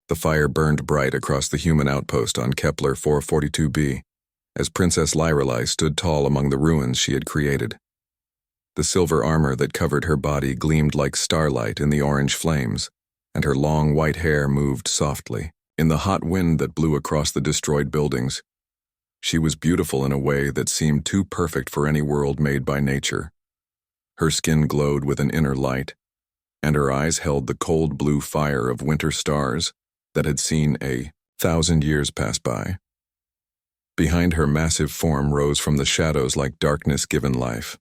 The fire burned bright across the human outpost on Kepler 442b, as Princess Lyrelei stood tall among the ruins she had created. The silver armor that covered her body gleamed like starlight in the orange flames, and her long white hair moved softly in the hot wind that blew across the destroyed buildings. She was beautiful in a way that seemed too perfect for any world made by nature. Her skin glowed with an inner light, and her eyes held the cold blue fire of winter stars that had seen 1,000 years pass by. Behind her massive form rose from the shadows like darkness given life.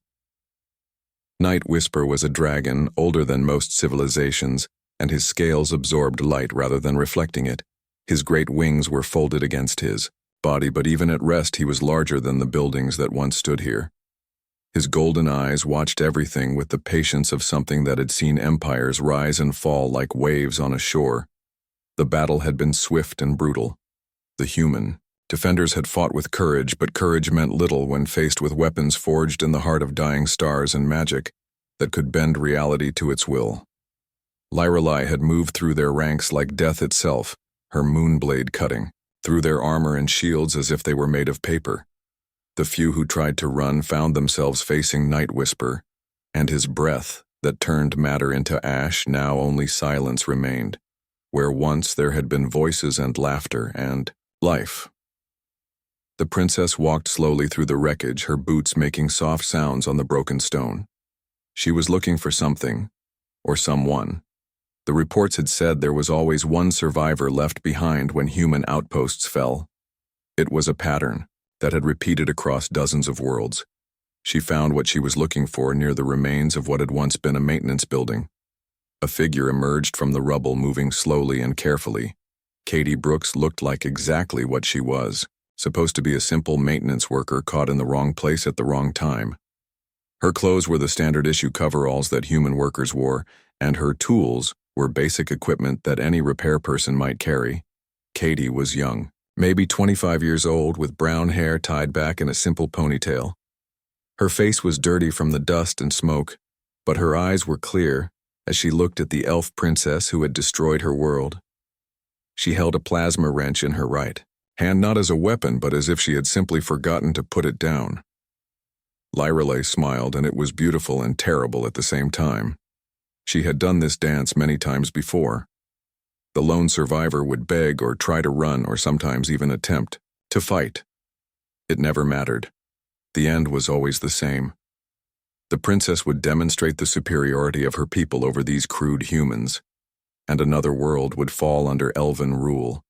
Night Whisper was a dragon older than most civilizations, and his scales absorbed light rather than reflecting it. His great wings were folded against his body, but even at rest he was larger than the buildings that once stood here. His golden eyes watched everything with the patience of something that had seen empires rise and fall like waves on a shore. The battle had been swift and brutal. The human defenders had fought with courage, but courage meant little when faced with weapons forged in the heart of dying stars and magic that could bend reality to its will. Lyrelei had moved through their ranks like death itself, her moonblade cutting through their armor and shields as if they were made of paper. The few who tried to run found themselves facing Night Whisper, and his breath that turned matter into ash. Now only silence remained, where once there had been voices and laughter and life. The princess walked slowly through the wreckage, her boots making soft sounds on the broken stone. She was looking for something, or someone. The reports had said there was always one survivor left behind when human outposts fell. It was a pattern that had repeated across dozens of worlds. She found what she was looking for near the remains of what had once been a maintenance building. A figure emerged from the rubble, moving slowly and carefully. Katie Brooks looked like exactly what she was, supposed to be a simple maintenance worker caught in the wrong place at the wrong time. Her clothes were the standard-issue coveralls that human workers wore, and her tools were basic equipment that any repair person might carry. Katie was young, maybe 25 years old, with brown hair tied back in a simple ponytail. Her face was dirty from the dust and smoke, but her eyes were clear as she looked at the elf princess who had destroyed her world. She held a plasma wrench in her right hand, not as a weapon, but as if she had simply forgotten to put it down. Lyrelei smiled, and it was beautiful and terrible at the same time. She had done this dance many times before. The lone survivor would beg or try to run or sometimes even attempt to fight. It never mattered. The end was always the same. The princess would demonstrate the superiority of her people over these crude humans, and another world would fall under elven rule.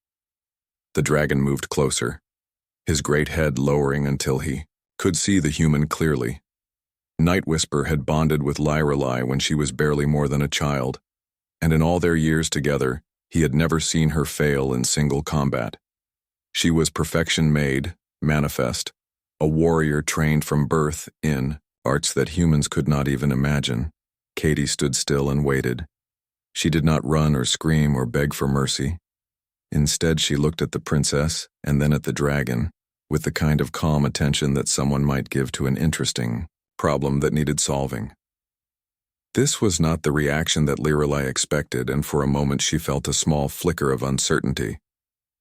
The dragon moved closer, his great head lowering until he could see the human clearly. Night Whisper had bonded with Lyrelei when she was barely more than a child, and in all their years together, he had never seen her fail in single combat. She was perfection made, manifest, a warrior trained from birth in arts that humans could not even imagine. Katie stood still and waited. She did not run or scream or beg for mercy. Instead, she looked at the princess and then at the dragon, with the kind of calm attention that someone might give to an interesting problem that needed solving. This was not the reaction that Lyrelei expected, and for a moment she felt a small flicker of uncertainty.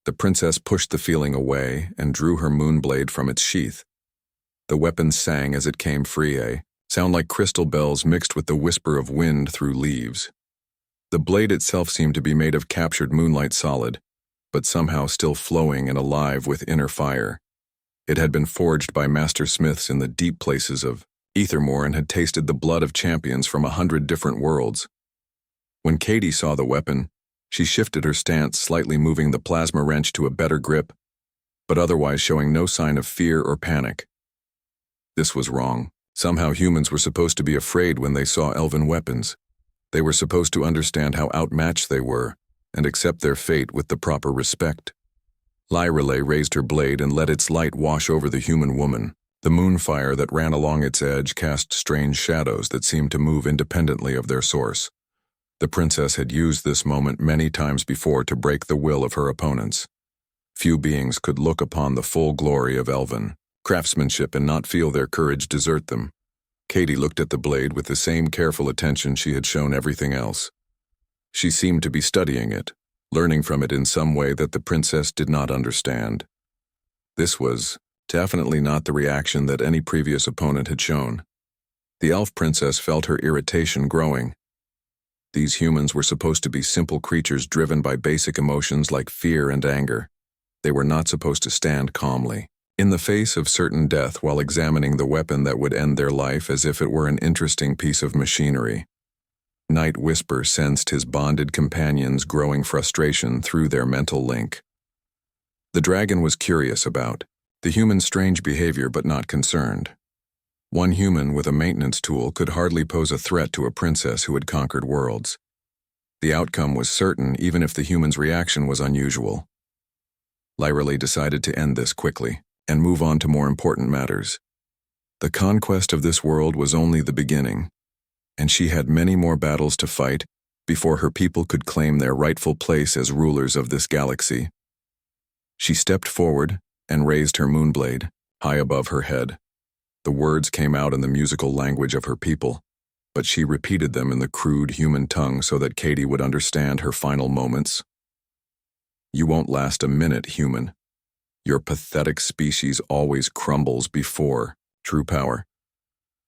The princess pushed the feeling away and drew her moonblade from its sheath. The weapon sang as it came free, a sound like crystal bells mixed with the whisper of wind through leaves. The blade itself seemed to be made of captured moonlight solid, but somehow still flowing and alive with inner fire. It had been forged by master smiths in the deep places of Ethermore and had tasted the blood of champions from 100 different worlds. When Katie saw the weapon, she shifted her stance, slightly moving the plasma wrench to a better grip, but otherwise showing no sign of fear or panic. This was wrong. Somehow humans were supposed to be afraid when they saw elven weapons. They were supposed to understand how outmatched they were and accept their fate with the proper respect. Lyrelei raised her blade and let its light wash over the human woman. The moonfire that ran along its edge cast strange shadows that seemed to move independently of their source. The princess had used this moment many times before to break the will of her opponents. Few beings could look upon the full glory of elven craftsmanship and not feel their courage desert them. Katie looked at the blade with the same careful attention she had shown everything else. She seemed to be studying it, learning from it in some way that the princess did not understand. This was definitely not the reaction that any previous opponent had shown. The elf princess felt her irritation growing. These humans were supposed to be simple creatures driven by basic emotions like fear and anger. They were not supposed to stand calmly in the face of certain death while examining the weapon that would end their life as if it were an interesting piece of machinery. Night Whisper sensed his bonded companions' growing frustration through their mental link. The dragon was curious about the human's strange behavior but not concerned. One human with a maintenance tool could hardly pose a threat to a princess who had conquered worlds. The outcome was certain even if the human's reaction was unusual. Lyra decided to end this quickly and move on to more important matters. The conquest of this world was only the beginning, and she had many more battles to fight before her people could claim their rightful place as rulers of this galaxy. She stepped forward and raised her moonblade high above her head. The words came out in the musical language of her people, but she repeated them in the crude human tongue so that Katie would understand her final moments. "You won't last a minute, human. Your pathetic species always crumbles before true power."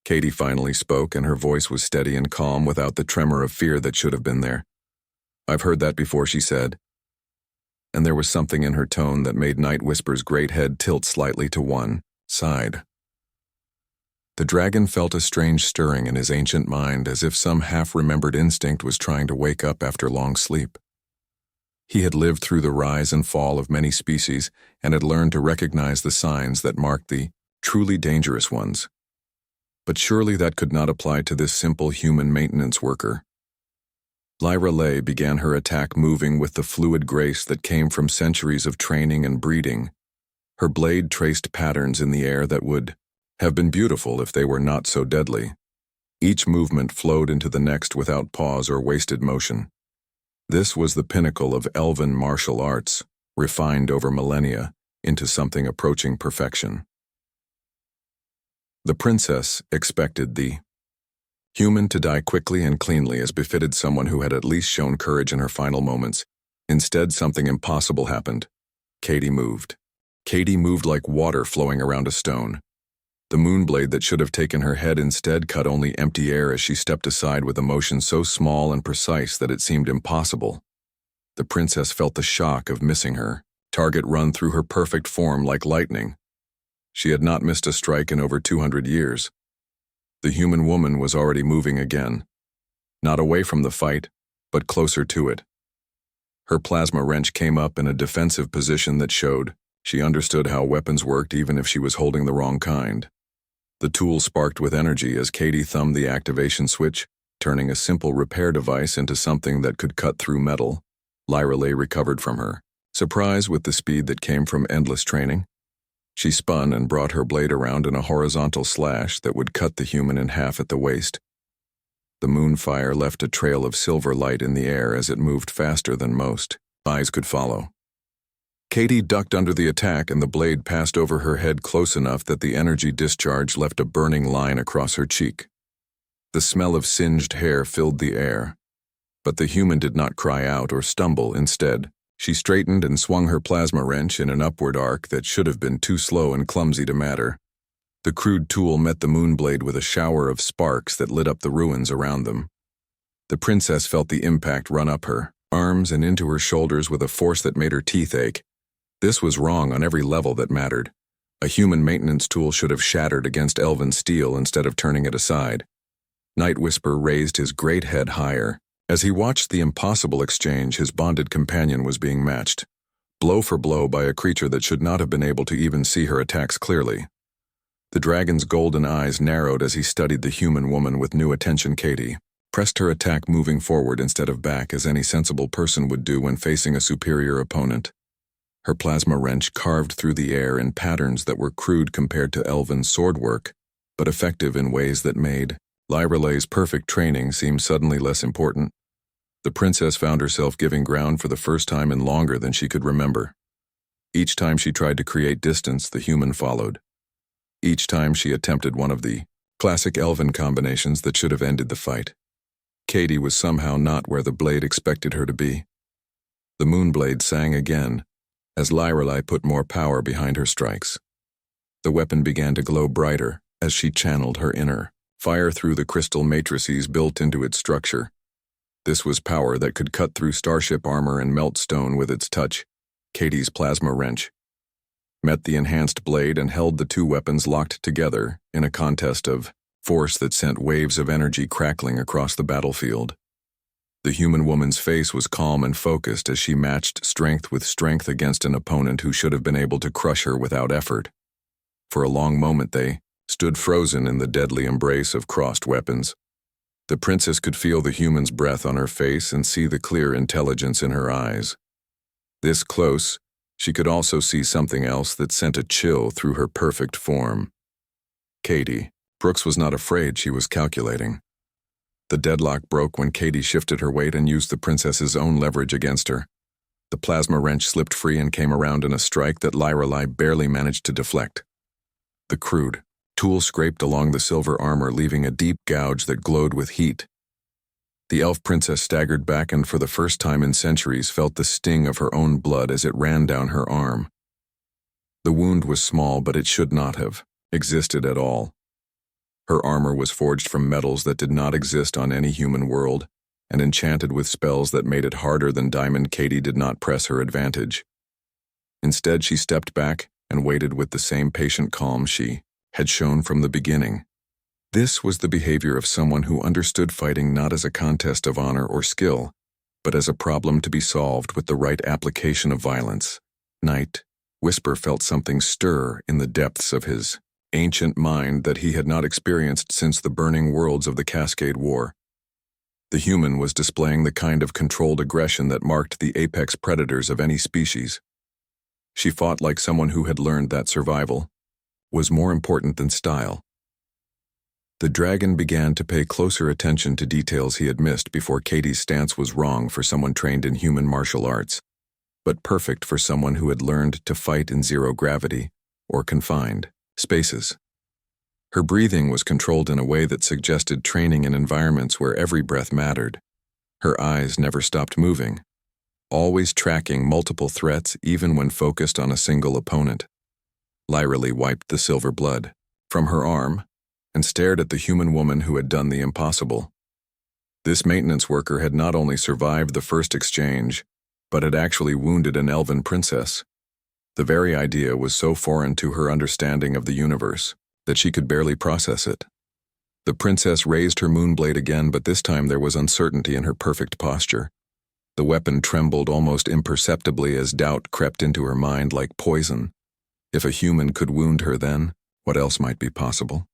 Katie finally spoke, and her voice was steady and calm without the tremor of fear that should have been there. "I've heard that before," she said, and there was something in her tone that made Night Whisper's great head tilt slightly to one side. The dragon felt a strange stirring in his ancient mind, as if some half-remembered instinct was trying to wake up after long sleep. He had lived through the rise and fall of many species and had learned to recognize the signs that marked the truly dangerous ones. But surely that could not apply to this simple human maintenance worker. Lyra began her attack, moving with the fluid grace that came from centuries of training and breeding. Her blade traced patterns in the air that would have been beautiful if they were not so deadly. Each movement flowed into the next without pause or wasted motion. This was the pinnacle of elven martial arts, refined over millennia into something approaching perfection. The princess expected the human to die quickly and cleanly as befitted someone who had at least shown courage in her final moments. Instead, something impossible happened. Katie moved. Katie moved like water flowing around a stone. The moonblade that should have taken her head instead cut only empty air as she stepped aside with a motion so small and precise that it seemed impossible. The princess felt the shock of missing her target run through her perfect form like lightning. She had not missed a strike in over 200 years. The human woman was already moving again, not away from the fight, but closer to it. Her plasma wrench came up in a defensive position that showed she understood how weapons worked even if she was holding the wrong kind. The tool sparked with energy as Katie thumbed the activation switch, turning a simple repair device into something that could cut through metal. Lyra recovered from her surprise with the speed that came from endless training. She spun and brought her blade around in a horizontal slash that would cut the human in half at the waist. The moonfire left a trail of silver light in the air as it moved faster than most eyes could follow. Katie ducked under the attack, and the blade passed over her head close enough that the energy discharge left a burning line across her cheek. The smell of singed hair filled the air, but the human did not cry out or stumble. Instead, she straightened and swung her plasma wrench in an upward arc that should have been too slow and clumsy to matter. The crude tool met the moonblade with a shower of sparks that lit up the ruins around them. The princess felt the impact run up her arms and into her shoulders with a force that made her teeth ache. This was wrong on every level that mattered. A human maintenance tool should have shattered against elven steel instead of turning it aside. Night Whisper raised his great head higher. As he watched the impossible exchange, his bonded companion was being matched, blow for blow, by a creature that should not have been able to even see her attacks clearly. The dragon's golden eyes narrowed as he studied the human woman with new attention. Katie pressed her attack, moving forward instead of back as any sensible person would do when facing a superior opponent. Her plasma wrench carved through the air in patterns that were crude compared to elven sword work, but effective in ways that made Lyra's perfect training seem suddenly less important. The princess found herself giving ground for the first time in longer than she could remember. Each time she tried to create distance, the human followed. Each time she attempted one of the classic elven combinations that should have ended the fight. Katie was somehow not where the blade expected her to be. The moonblade sang again, as Lyrelai put more power behind her strikes. The weapon began to glow brighter as she channeled her inner fire through the crystal matrices built into its structure. This was power that could cut through starship armor and melt stone with its touch. Katie's plasma wrench met the enhanced blade and held the two weapons locked together in a contest of force that sent waves of energy crackling across the battlefield. The human woman's face was calm and focused as she matched strength with strength against an opponent who should have been able to crush her without effort. For a long moment they stood frozen in the deadly embrace of crossed weapons. The princess could feel the human's breath on her face and see the clear intelligence in her eyes. This close, she could also see something else that sent a chill through her perfect form. Katie. Brooks was not afraid, she was calculating. The deadlock broke when Katie shifted her weight and used the princess's own leverage against her. The plasma wrench slipped free and came around in a strike that Lyrelai barely managed to deflect. The crude tool scraped along the silver armor, leaving a deep gouge that glowed with heat. The elf princess staggered back and for the first time in centuries felt the sting of her own blood as it ran down her arm. The wound was small, but it should not have existed at all. Her armor was forged from metals that did not exist on any human world, and enchanted with spells that made it harder than diamond. Katie did not press her advantage. Instead, she stepped back and waited with the same patient calm she had shown from the beginning. This was the behavior of someone who understood fighting not as a contest of honor or skill, but as a problem to be solved with the right application of violence. Night Whisper felt something stir in the depths of his ancient mind that he had not experienced since the burning worlds of the Cascade War. The human was displaying the kind of controlled aggression that marked the apex predators of any species. She fought like someone who had learned that survival was more important than style. The dragon began to pay closer attention to details he had missed before. Katie's stance was wrong for someone trained in human martial arts, but perfect for someone who had learned to fight in zero gravity or confined spaces. Her breathing was controlled in a way that suggested training in environments where every breath mattered. Her eyes never stopped moving, always tracking multiple threats even when focused on a single opponent. Lyrelai wiped the silver blood from her arm and stared at the human woman who had done the impossible. This maintenance worker had not only survived the first exchange, but had actually wounded an elven princess. The very idea was so foreign to her understanding of the universe that she could barely process it. The princess raised her moonblade again, but this time there was uncertainty in her perfect posture. The weapon trembled almost imperceptibly as doubt crept into her mind like poison. If a human could wound her, then what else might be possible?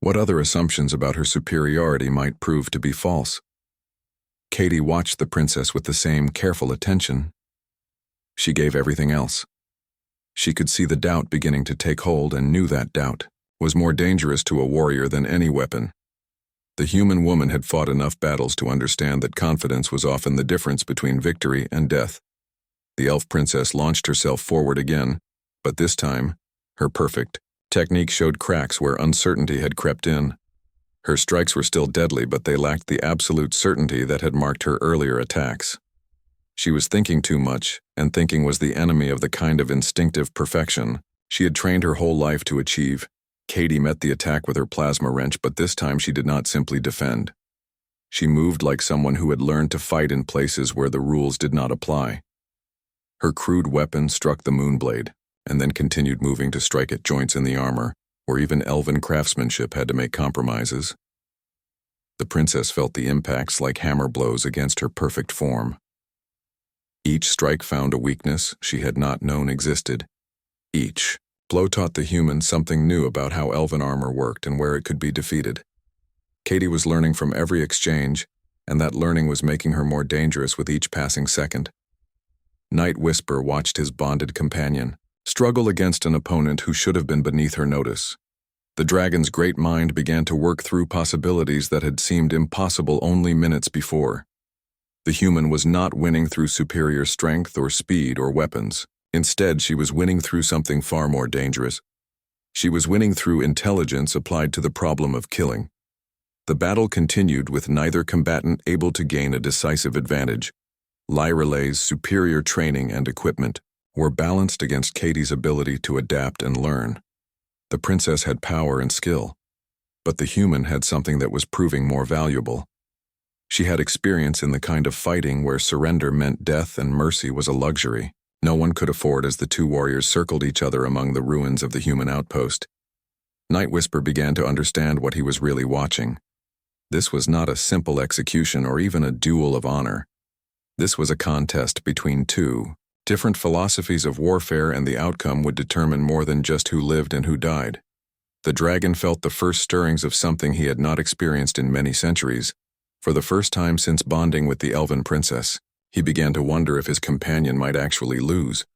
What other assumptions about her superiority might prove to be false? Katie watched the princess with the same careful attention. She gave everything else. She could see the doubt beginning to take hold and knew that doubt was more dangerous to a warrior than any weapon. The human woman had fought enough battles to understand that confidence was often the difference between victory and death. The elf princess launched herself forward again, but this time, her perfect technique showed cracks where uncertainty had crept in. Her strikes were still deadly, but they lacked the absolute certainty that had marked her earlier attacks. She was thinking too much, and thinking was the enemy of the kind of instinctive perfection she had trained her whole life to achieve. Katie met the attack with her plasma wrench, but this time she did not simply defend. She moved like someone who had learned to fight in places where the rules did not apply. Her crude weapon struck the moonblade, and then continued moving to strike at joints in the armor, where even elven craftsmanship had to make compromises. The princess felt the impacts like hammer blows against her perfect form. Each strike found a weakness she had not known existed. Each blow taught the human something new about how elven armor worked and where it could be defeated. Katie was learning from every exchange, and that learning was making her more dangerous with each passing second. Night Whisper watched his bonded companion struggle against an opponent who should have been beneath her notice. The dragon's great mind began to work through possibilities that had seemed impossible only minutes before. The human was not winning through superior strength or speed or weapons. Instead, she was winning through something far more dangerous. She was winning through intelligence applied to the problem of killing. The battle continued with neither combatant able to gain a decisive advantage. Lyralay's superior training and equipment were balanced against Katie's ability to adapt and learn. The princess had power and skill, but the human had something that was proving more valuable. She had experience in the kind of fighting where surrender meant death and mercy was a luxury no one could afford as the two warriors circled each other among the ruins of the human outpost. Night Whisper began to understand what he was really watching. This was not a simple execution or even a duel of honor. This was a contest between two different philosophies of warfare, and the outcome would determine more than just who lived and who died. The dragon felt the first stirrings of something he had not experienced in many centuries. For the first time since bonding with the elven princess, he began to wonder if his companion might actually lose.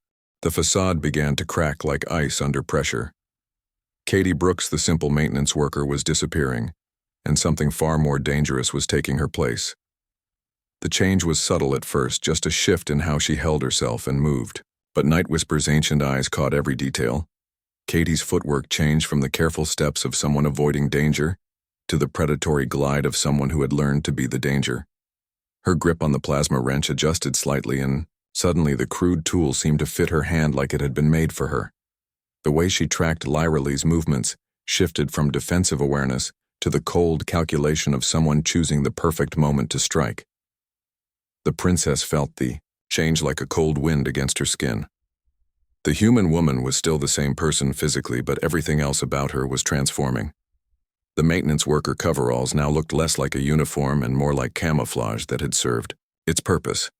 The facade began to crack like ice under pressure. Katie Brooks, the simple maintenance worker, was disappearing, and something far more dangerous was taking her place. The change was subtle at first, just a shift in how she held herself and moved, but Night Whisper's ancient eyes caught every detail. Katie's footwork changed from the careful steps of someone avoiding danger to the predatory glide of someone who had learned to be the danger. Her grip on the plasma wrench adjusted slightly, and suddenly the crude tool seemed to fit her hand like it had been made for her. The way she tracked Lyralay's movements shifted from defensive awareness to the cold calculation of someone choosing the perfect moment to strike. The princess felt the change like a cold wind against her skin. The human woman was still the same person physically, but everything else about her was transforming. The maintenance worker coveralls now looked less like a uniform and more like camouflage that had served its purpose.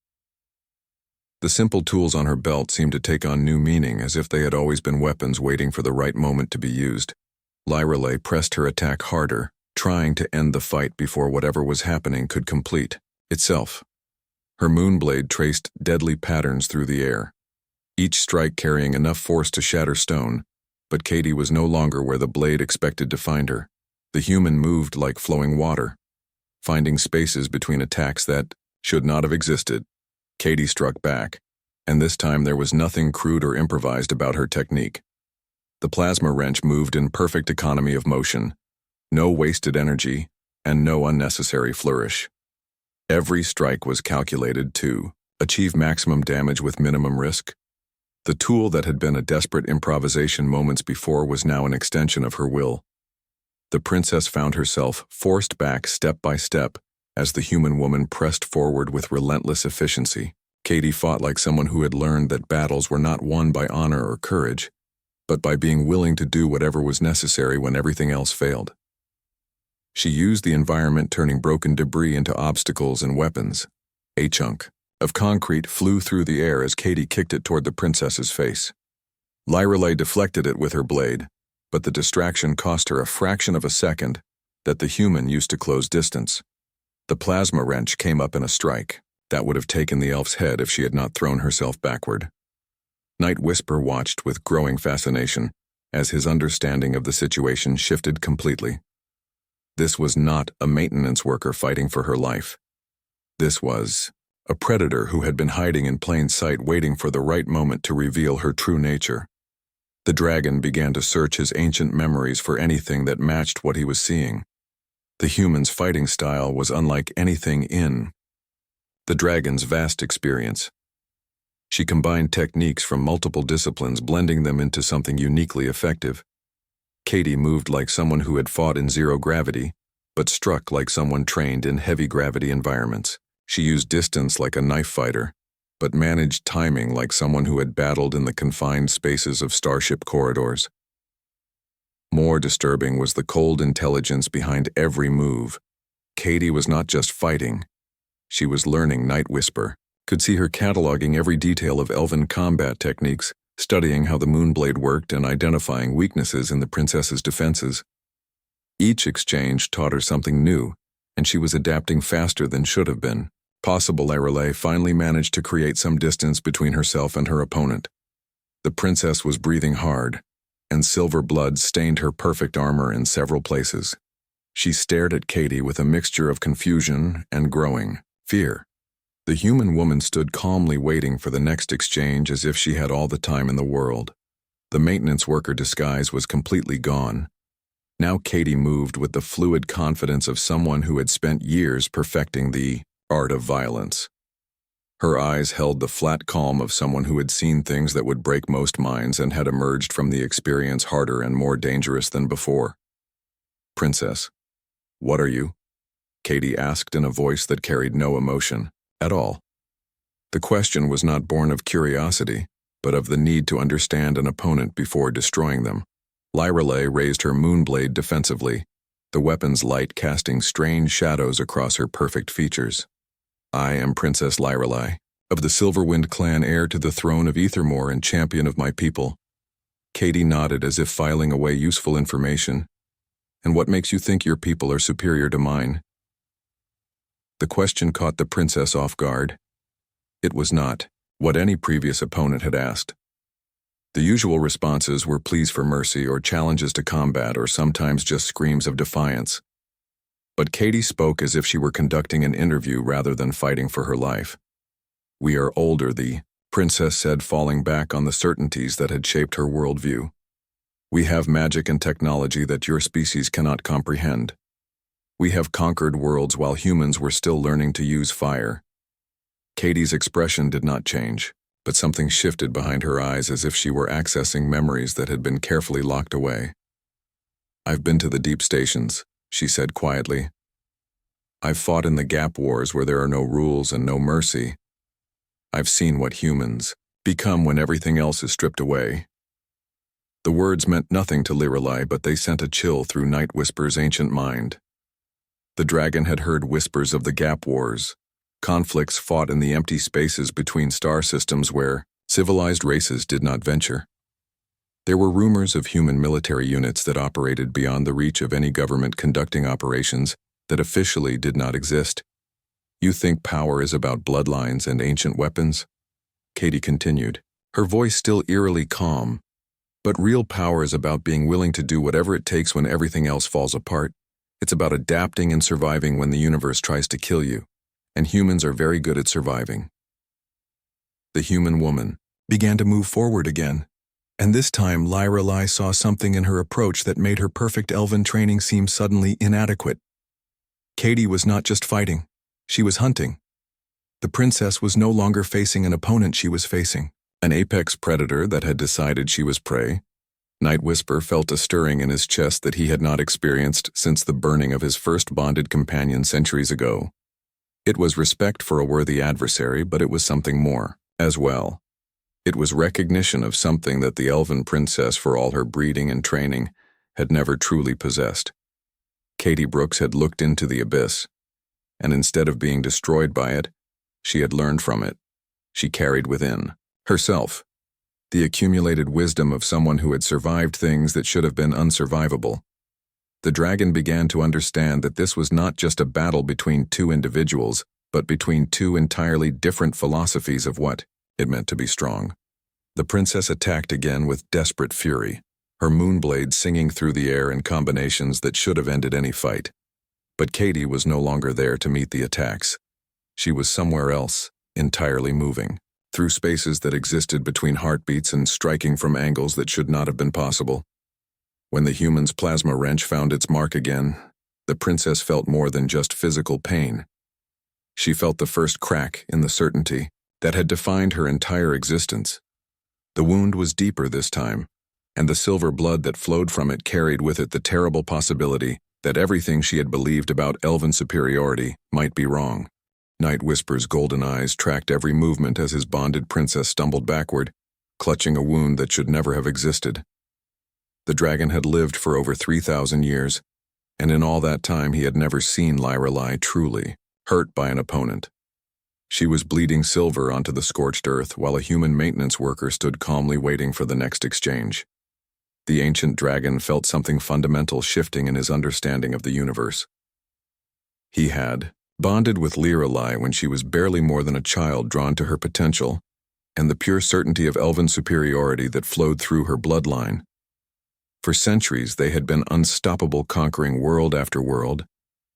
The simple tools on her belt seemed to take on new meaning, as if they had always been weapons waiting for the right moment to be used. Lyralay pressed her attack harder, trying to end the fight before whatever was happening could complete itself. Her moonblade traced deadly patterns through the air, each strike carrying enough force to shatter stone, but Katie was no longer where the blade expected to find her. The human moved like flowing water, finding spaces between attacks that should not have existed. Katie struck back, and this time there was nothing crude or improvised about her technique. The plasma wrench moved in perfect economy of motion, no wasted energy, and no unnecessary flourish. Every strike was calculated to achieve maximum damage with minimum risk. The tool that had been a desperate improvisation moments before was now an extension of her will. The princess found herself forced back step by step as the human woman pressed forward with relentless efficiency. Katie fought like someone who had learned that battles were not won by honor or courage, but by being willing to do whatever was necessary when everything else failed. She used the environment, turning broken debris into obstacles and weapons. A chunk of concrete flew through the air as Katie kicked it toward the princess's face. Lyralay deflected it with her blade, but the distraction cost her a fraction of a second that the human used to close distance. The plasma wrench came up in a strike that would have taken the elf's head if she had not thrown herself backward. Night Whisper watched with growing fascination as his understanding of the situation shifted completely. This was not a maintenance worker fighting for her life. This was a predator who had been hiding in plain sight, waiting for the right moment to reveal her true nature. The dragon began to search his ancient memories for anything that matched what he was seeing. The human's fighting style was unlike anything in the dragon's vast experience. She combined techniques from multiple disciplines, blending them into something uniquely effective. Katie moved like someone who had fought in zero gravity, but struck like someone trained in heavy gravity environments. She used distance like a knife fighter, but managed timing like someone who had battled in the confined spaces of starship corridors. More disturbing was the cold intelligence behind every move. Katie was not just fighting. She was learning. Night Whisper could see her cataloging every detail of elven combat techniques, studying how the moonblade worked and identifying weaknesses in the princess's defenses. Each exchange taught her something new, and she was adapting faster than should have been possible. Lyralay finally managed to create some distance between herself and her opponent. The princess was breathing hard, and silver blood stained her perfect armor in several places. She stared at Katie with a mixture of confusion and growing fear. The human woman stood calmly waiting for the next exchange as if she had all the time in the world. The maintenance worker disguise was completely gone. Now Katie moved with the fluid confidence of someone who had spent years perfecting the art of violence. Her eyes held the flat calm of someone who had seen things that would break most minds and had emerged from the experience harder and more dangerous than before. "Princess, what are you?" Katie asked in a voice that carried no emotion at all. The question was not born of curiosity, but of the need to understand an opponent before destroying them. Lyrelay raised her moonblade defensively, the weapon's light casting strange shadows across her perfect features. "I am Princess Lyrelay, of the Silverwind clan, heir to the throne of Ethermore and champion of my people." Katie nodded as if filing away useful information. "And what makes you think your people are superior to mine?" The question caught the princess off guard. It was not what any previous opponent had asked. The usual responses were pleas for mercy or challenges to combat or sometimes just screams of defiance. But Katie spoke as if she were conducting an interview rather than fighting for her life. "We are older," the princess said, falling back on the certainties that had shaped her worldview. "We have magic and technology that your species cannot comprehend. We have conquered worlds while humans were still learning to use fire." Katie's expression did not change, but something shifted behind her eyes as if she were accessing memories that had been carefully locked away. "I've been to the deep stations," she said quietly. "I've fought in the gap wars where there are no rules and no mercy. I've seen what humans become when everything else is stripped away." The words meant nothing to Lyrelay, but they sent a chill through Night Whisper's ancient mind. The dragon had heard whispers of the gap wars, conflicts fought in the empty spaces between star systems where civilized races did not venture. There were rumors of human military units that operated beyond the reach of any government conducting operations that officially did not exist. "You think power is about bloodlines and ancient weapons?" Katie continued, her voice still eerily calm. "But real power is about being willing to do whatever it takes when everything else falls apart. It's about adapting and surviving when the universe tries to kill you, and humans are very good at surviving." The human woman began to move forward again, and this time Lyrelay saw something in her approach that made her perfect elven training seem suddenly inadequate. Katie was not just fighting, she was hunting. The princess was no longer facing an opponent, she was facing an apex predator that had decided she was prey. Night Whisper felt a stirring in his chest that he had not experienced since the burning of his first bonded companion centuries ago. It was respect for a worthy adversary, but it was something more as well. It was recognition of something that the elven princess, for all her breeding and training, had never truly possessed. Katie Brooks had looked into the abyss, and instead of being destroyed by it, she had learned from it. She carried within herself the accumulated wisdom of someone who had survived things that should have been unsurvivable. The dragon began to understand that this was not just a battle between two individuals, but between two entirely different philosophies of what it meant to be strong. The princess attacked again with desperate fury, her moonblade singing through the air in combinations that should have ended any fight. But Katie was no longer there to meet the attacks. She was somewhere else, entirely moving through spaces that existed between heartbeats and striking from angles that should not have been possible. When the human's plasma wrench found its mark again, the princess felt more than just physical pain. She felt the first crack in the certainty that had defined her entire existence. The wound was deeper this time, and the silver blood that flowed from it carried with it the terrible possibility that everything she had believed about elven superiority might be wrong. Night Whisper's golden eyes tracked every movement as his bonded princess stumbled backward, clutching a wound that should never have existed. The dragon had lived for over 3,000 years, and in all that time he had never seen Lyrelay truly hurt by an opponent. She was bleeding silver onto the scorched earth while a human maintenance worker stood calmly waiting for the next exchange. The ancient dragon felt something fundamental shifting in his understanding of the universe. He had bonded with Lyrelay when she was barely more than a child, drawn to her potential and the pure certainty of elven superiority that flowed through her bloodline. For centuries they had been unstoppable, conquering world after world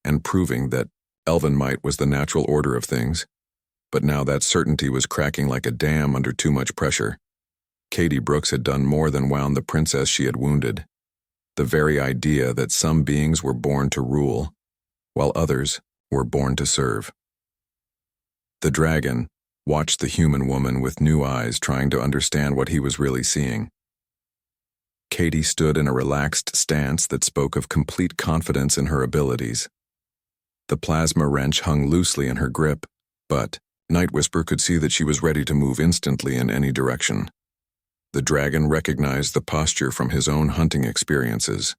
and proving that elven might was the natural order of things. But now that certainty was cracking like a dam under too much pressure. Katie Brooks had done more than wound the princess she had wounded. The very idea that some beings were born to rule, while others were born to serve. The dragon, watched the human woman with new eyes, trying to understand what he was really seeing. Katie stood in a relaxed stance that spoke of complete confidence in her abilities. The plasma wrench hung loosely in her grip, but Night Whisper could see that she was ready to move instantly in any direction. The dragon recognized the posture from his own hunting experiences.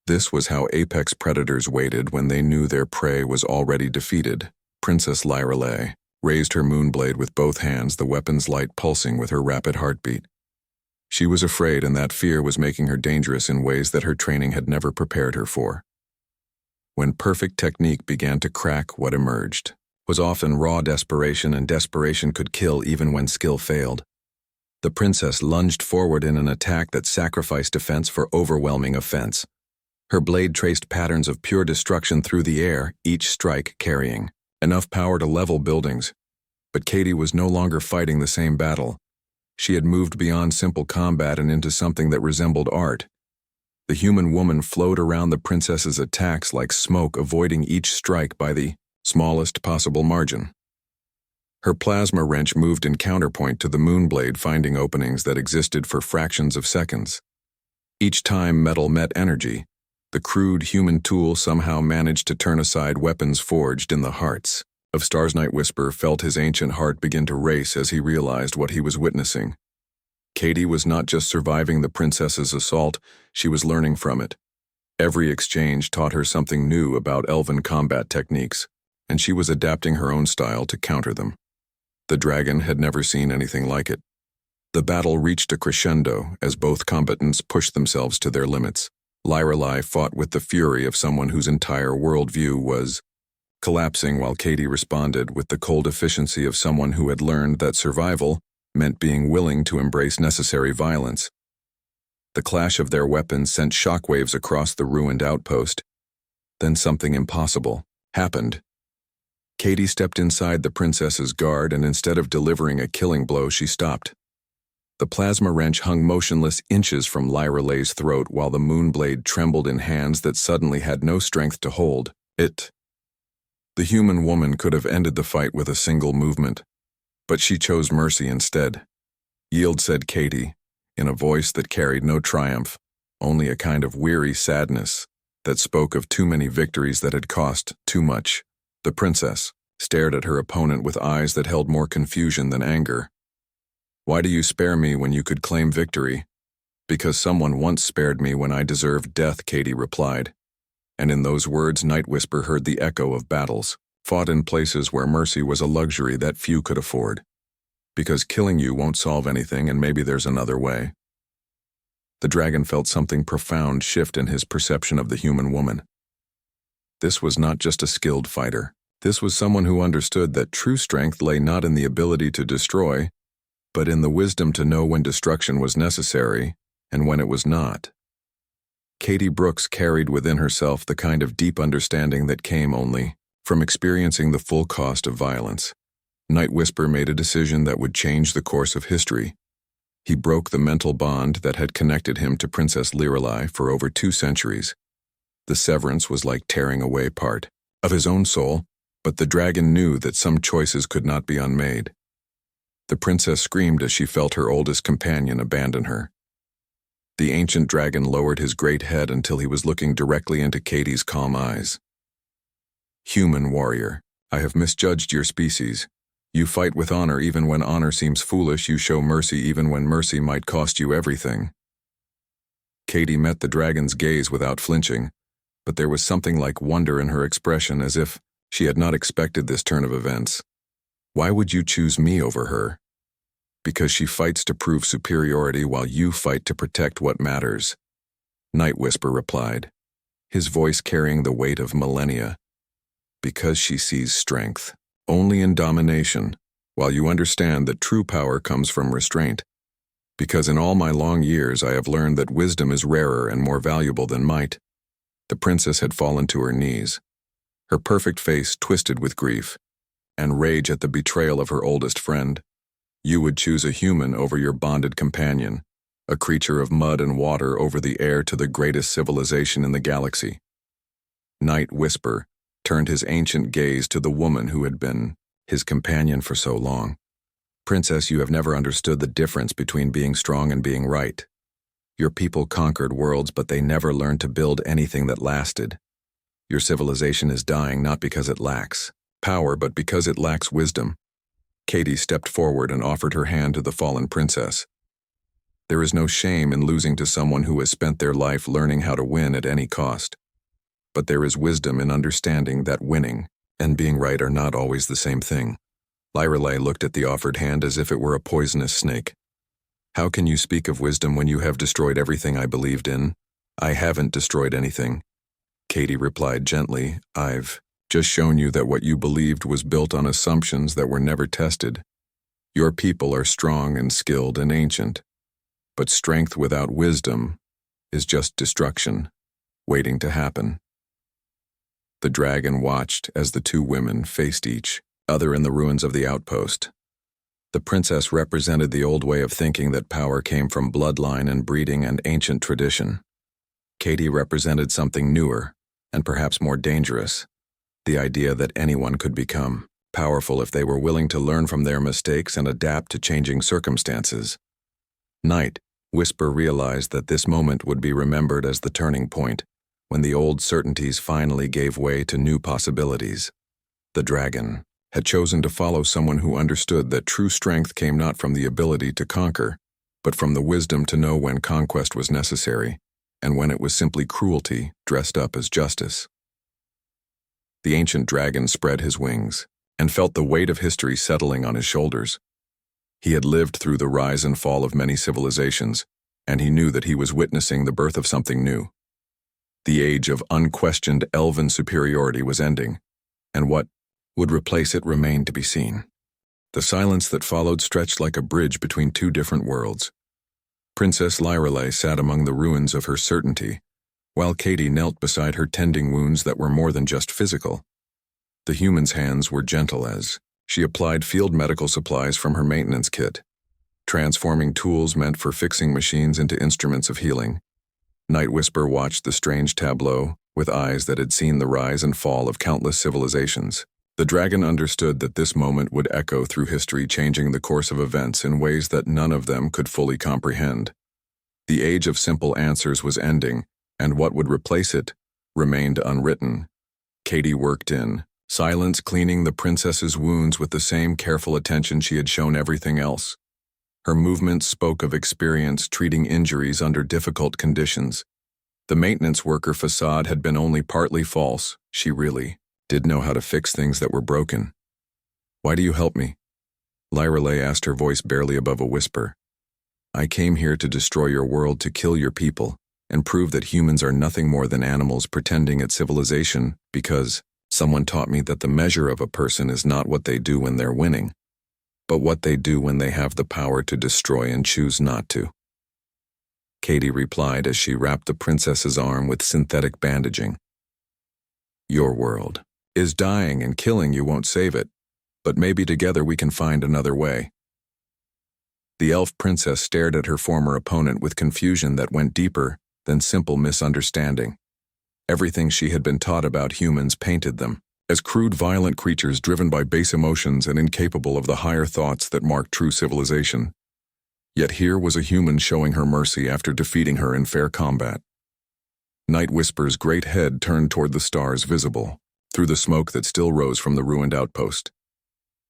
This was how apex predators waited when they knew their prey was already defeated. Princess Lyrelay raised her moonblade with both hands, the weapon's light pulsing with her rapid heartbeat. She was afraid, and that fear was making her dangerous in ways that her training had never prepared her for. When perfect technique began to crack, what emerged was often raw desperation, and desperation could kill even when skill failed. The princess lunged forward in an attack that sacrificed defense for overwhelming offense. Her blade traced patterns of pure destruction through the air, each strike carrying enough power to level buildings. But Katie was no longer fighting the same battle. She had moved beyond simple combat and into something that resembled art. The human woman flowed around the princess's attacks like smoke, avoiding each strike by the smallest possible margin. Her plasma wrench moved in counterpoint to the moonblade, finding openings that existed for fractions of seconds. Each time metal met energy, the crude human tool somehow managed to turn aside weapons forged in the hearts of stars. Night Whisper felt his ancient heart begin to race as he realized what he was witnessing. Katie was not just surviving the princess's assault, she was learning from it. Every exchange taught her something new about elven combat techniques, and she was adapting her own style to counter them. The dragon had never seen anything like it. The battle reached a crescendo as both combatants pushed themselves to their limits. Lyrelay fought with the fury of someone whose entire worldview was collapsing, while Katie responded with the cold efficiency of someone who had learned that survival meant being willing to embrace necessary violence. The clash of their weapons sent shockwaves across the ruined outpost. Then something impossible happened. Katie stepped inside the princess's guard, and instead of delivering a killing blow, she stopped. The plasma wrench hung motionless inches from Lyrelay's throat, while the moonblade trembled in hands that suddenly had no strength to hold it. The human woman could have ended the fight with a single movement, but she chose mercy instead. "Yield," said Katie, in a voice that carried no triumph, only a kind of weary sadness that spoke of too many victories that had cost too much. The princess stared at her opponent with eyes that held more confusion than anger. "Why do you spare me when you could claim victory?" "Because someone once spared me when I deserved death," Katie replied. And in those words, Night Whisper heard the echo of battles fought in places where mercy was a luxury that few could afford. Because killing you won't solve anything, and maybe there's another way. The dragon felt something profound shift in his perception of the human woman. This was not just a skilled fighter. This was someone who understood that true strength lay not in the ability to destroy, but in the wisdom to know when destruction was necessary and when it was not. Katie Brooks carried within herself the kind of deep understanding that came only from experiencing the full cost of violence. Night Whisper made a decision that would change the course of history. He broke the mental bond that had connected him to Princess Lyrelay for over 2 centuries. The severance was like tearing away part of his own soul, but the dragon knew that some choices could not be unmade. The princess screamed as she felt her oldest companion abandon her. The ancient dragon lowered his great head until he was looking directly into Katie's calm eyes. "Human warrior, I have misjudged your species. You fight with honor even when honor seems foolish. You show mercy even when mercy might cost you everything." Katie met the dragon's gaze without flinching, but there was something like wonder in her expression, as if she had not expected this turn of events. "Why would you choose me over her?" "Because she fights to prove superiority while you fight to protect what matters," Night Whisper replied, his voice carrying the weight of millennia. "Because she sees strength only in domination, while you understand that true power comes from restraint. Because in all my long years I have learned that wisdom is rarer and more valuable than might." The princess had fallen to her knees, her perfect face twisted with grief and rage at the betrayal of her oldest friend. "You would choose a human over your bonded companion, a creature of mud and water over the heir to the greatest civilization in the galaxy." Night Whisper turned his ancient gaze to the woman who had been his companion for so long. Princess, you have never understood the difference between being strong and being right. Your people conquered worlds, but they never learned to build anything that lasted. Your civilization is dying not because it lacks power, but because it lacks wisdom. Katie stepped forward and offered her hand to the fallen princess. There is no shame in losing to someone who has spent their life learning how to win at any cost. But there is wisdom in understanding that winning and being right are not always the same thing. Lyrelei looked at the offered hand as if it were a poisonous snake. How can you speak of wisdom when you have destroyed everything I believed in? I haven't destroyed anything. Katie replied gently, I've just shown you that what you believed was built on assumptions that were never tested. Your people are strong and skilled and ancient, but strength without wisdom is just destruction, waiting to happen. The dragon watched as the two women faced each other in the ruins of the outpost. The princess represented the old way of thinking that power came from bloodline and breeding and ancient tradition. Katie represented something newer and perhaps more dangerous, the idea that anyone could become powerful if they were willing to learn from their mistakes and adapt to changing circumstances. Night Whisper realized that this moment would be remembered as the turning point, when the old certainties finally gave way to new possibilities. The dragon had chosen to follow someone who understood that true strength came not from the ability to conquer, but from the wisdom to know when conquest was necessary, and when it was simply cruelty dressed up as justice. The ancient dragon spread his wings and felt the weight of history settling on his shoulders. He had lived through the rise and fall of many civilizations, and he knew that he was witnessing the birth of something new. The age of unquestioned elven superiority was ending, and what would replace it remained to be seen. The silence that followed stretched like a bridge between two different worlds. Princess Lyrelei sat among the ruins of her certainty, while Katie knelt beside her tending wounds that were more than just physical. The human's hands were gentle as she applied field medical supplies from her maintenance kit, transforming tools meant for fixing machines into instruments of healing. Night Whisper watched the strange tableau with eyes that had seen the rise and fall of countless civilizations. The dragon understood that this moment would echo through history, changing the course of events in ways that none of them could fully comprehend. The age of simple answers was ending, and what would replace it remained unwritten. Katie worked in silence, cleaning the princess's wounds with the same careful attention she had shown everything else. Her movements spoke of experience treating injuries under difficult conditions. The maintenance worker facade had been only partly false. She really did know how to fix things that were broken. Why do you help me? Lyrelei asked, her voice barely above a whisper. I came here to destroy your world, to kill your people, and prove that humans are nothing more than animals pretending at civilization, because someone taught me that the measure of a person is not what they do when they're winning, but what they do when they have the power to destroy and choose not to. Katie replied as she wrapped the princess's arm with synthetic bandaging. Your world is dying, and killing you won't save it, but maybe together we can find another way. The elf princess stared at her former opponent with confusion that went deeper than simple misunderstanding. Everything she had been taught about humans painted them as crude, violent creatures driven by base emotions and incapable of the higher thoughts that mark true civilization. Yet here was a human showing her mercy after defeating her in fair combat. Night Whisper's great head turned toward the stars visible through the smoke that still rose from the ruined outpost.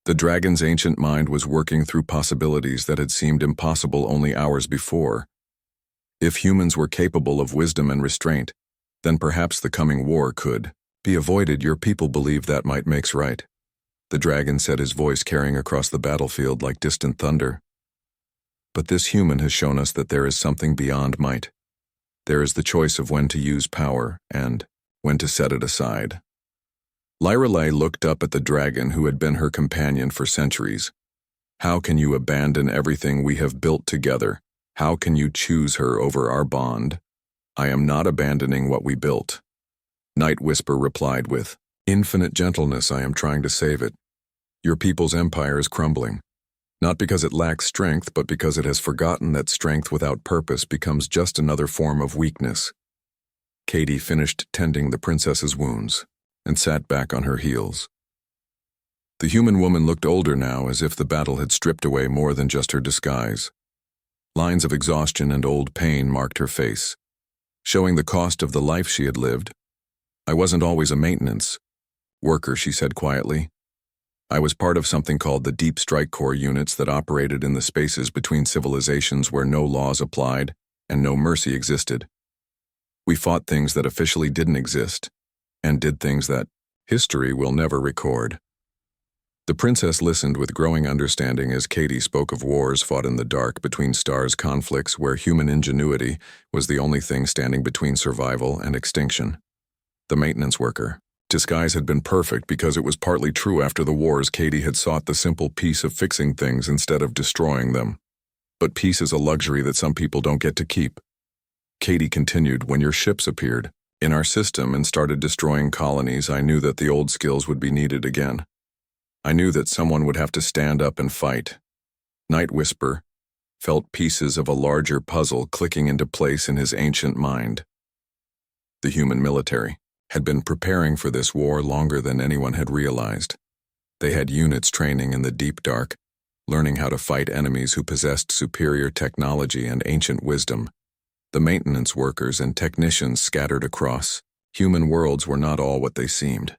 The dragon's ancient mind was working through possibilities that had seemed impossible only hours before. If humans were capable of wisdom and restraint, then perhaps the coming war could be avoided. Your people believe that might makes right. The dragon said, his voice carrying across the battlefield like distant thunder. But this human has shown us that there is something beyond might. There is the choice of when to use power and when to set it aside. Lyrelei looked up at the dragon who had been her companion for centuries. How can you abandon everything we have built together? How can you choose her over our bond? I am not abandoning what we built. Night Whisper replied with infinite gentleness, I am trying to save it. Your people's empire is crumbling. Not because it lacks strength, but because it has forgotten that strength without purpose becomes just another form of weakness. Katie finished tending the princess's wounds and sat back on her heels. The human woman looked older now, as if the battle had stripped away more than just her disguise. Lines of exhaustion and old pain marked her face, showing the cost of the life she had lived. "I wasn't always a maintenance worker," she said quietly. "I was part of something called the Deep Strike Corps units that operated in the spaces between civilizations where no laws applied and no mercy existed. We fought things that officially didn't exist, and did things that history will never record." The princess listened with growing understanding as Katie spoke of wars fought in the dark between stars, conflicts where human ingenuity was the only thing standing between survival and extinction. The maintenance worker. Disguise had been perfect because it was partly true. After the wars, Katie had sought the simple peace of fixing things instead of destroying them. But peace is a luxury that some people don't get to keep. Katie continued, "When your ships appeared in our system and started destroying colonies, I knew that the old skills would be needed again. I knew that someone would have to stand up and fight." Night Whisper felt pieces of a larger puzzle clicking into place in his ancient mind. The human military had been preparing for this war longer than anyone had realized. They had units training in the deep dark, learning how to fight enemies who possessed superior technology and ancient wisdom. The maintenance workers and technicians scattered across human worlds were not all what they seemed.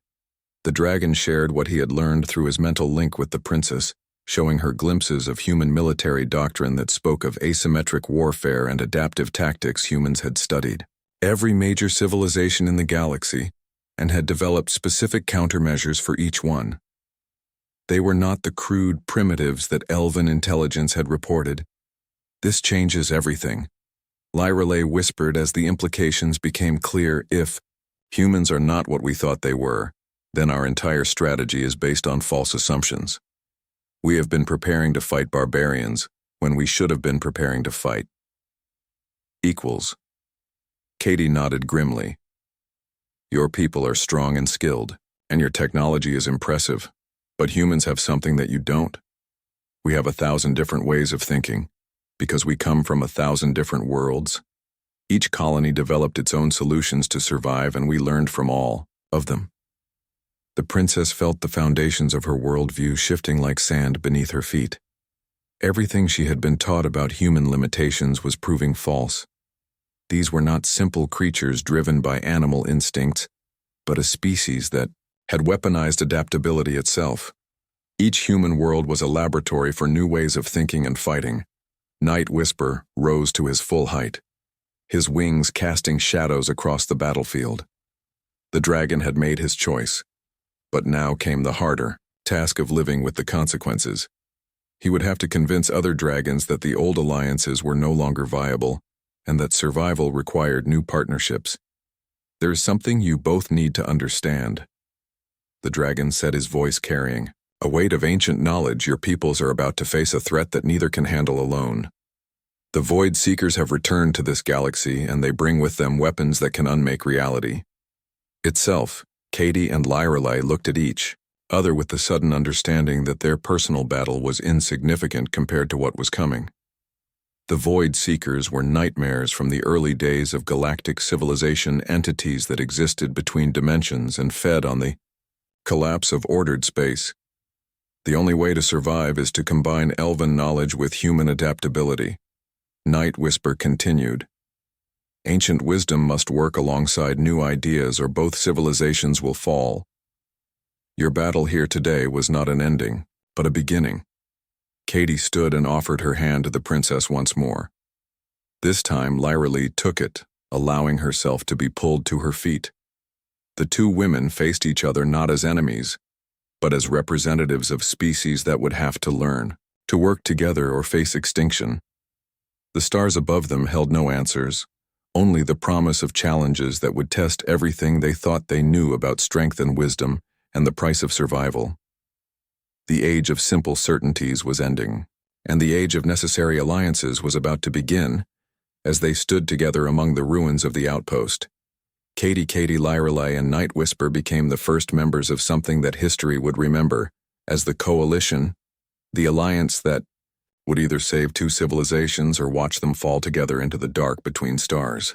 The dragon shared what he had learned through his mental link with the princess, showing her glimpses of human military doctrine that spoke of asymmetric warfare and adaptive tactics humans had studied every major civilization in the galaxy and had developed specific countermeasures for each one. They were not the crude primitives that elven intelligence had reported. "This changes everything," Lyrelay whispered as the implications became clear. "If humans are not what we thought they were, then our entire strategy is based on false assumptions. We have been preparing to fight barbarians when we should have been preparing to fight equals." Katie nodded grimly. "Your people are strong and skilled, and your technology is impressive, but humans have something that you don't. We have 1,000 different ways of thinking, because we come from 1,000 different worlds. Each colony developed its own solutions to survive, and we learned from all of them." The princess felt the foundations of her worldview shifting like sand beneath her feet. Everything she had been taught about human limitations was proving false. These were not simple creatures driven by animal instincts, but a species that had weaponized adaptability itself. Each human world was a laboratory for new ways of thinking and fighting. Night Whisper rose to his full height, his wings casting shadows across the battlefield. The dragon had made his choice. But now came the harder task of living with the consequences. He would have to convince other dragons that the old alliances were no longer viable, and that survival required new partnerships. "There is something you both need to understand," the dragon said, his voice carrying a weight of ancient knowledge. "Your peoples are about to face a threat that neither can handle alone. The Void Seekers have returned to this galaxy, and they bring with them weapons that can unmake reality itself." Katie and Lyrelay looked at each other with the sudden understanding that their personal battle was insignificant compared to what was coming. The Void Seekers were nightmares from the early days of galactic civilization, entities that existed between dimensions and fed on the collapse of ordered space. The only way to survive is to combine elven knowledge with human adaptability. Night Whisper continued. Ancient wisdom must work alongside new ideas, or both civilizations will fall. Your battle here today was not an ending, but a beginning. Katie stood and offered her hand to the princess once more. This time Lyrelay took it, allowing herself to be pulled to her feet. The two women faced each other not as enemies, but as representatives of species that would have to learn to work together or face extinction. The stars above them held no answers, only the promise of challenges that would test everything they thought they knew about strength and wisdom and the price of survival. The age of simple certainties was ending, and the age of necessary alliances was about to begin as they stood together among the ruins of the outpost. Katie, Lyrelay, and Night Whisper became the first members of something that history would remember as the coalition, the alliance that would either save two civilizations or watch them fall together into the dark between stars.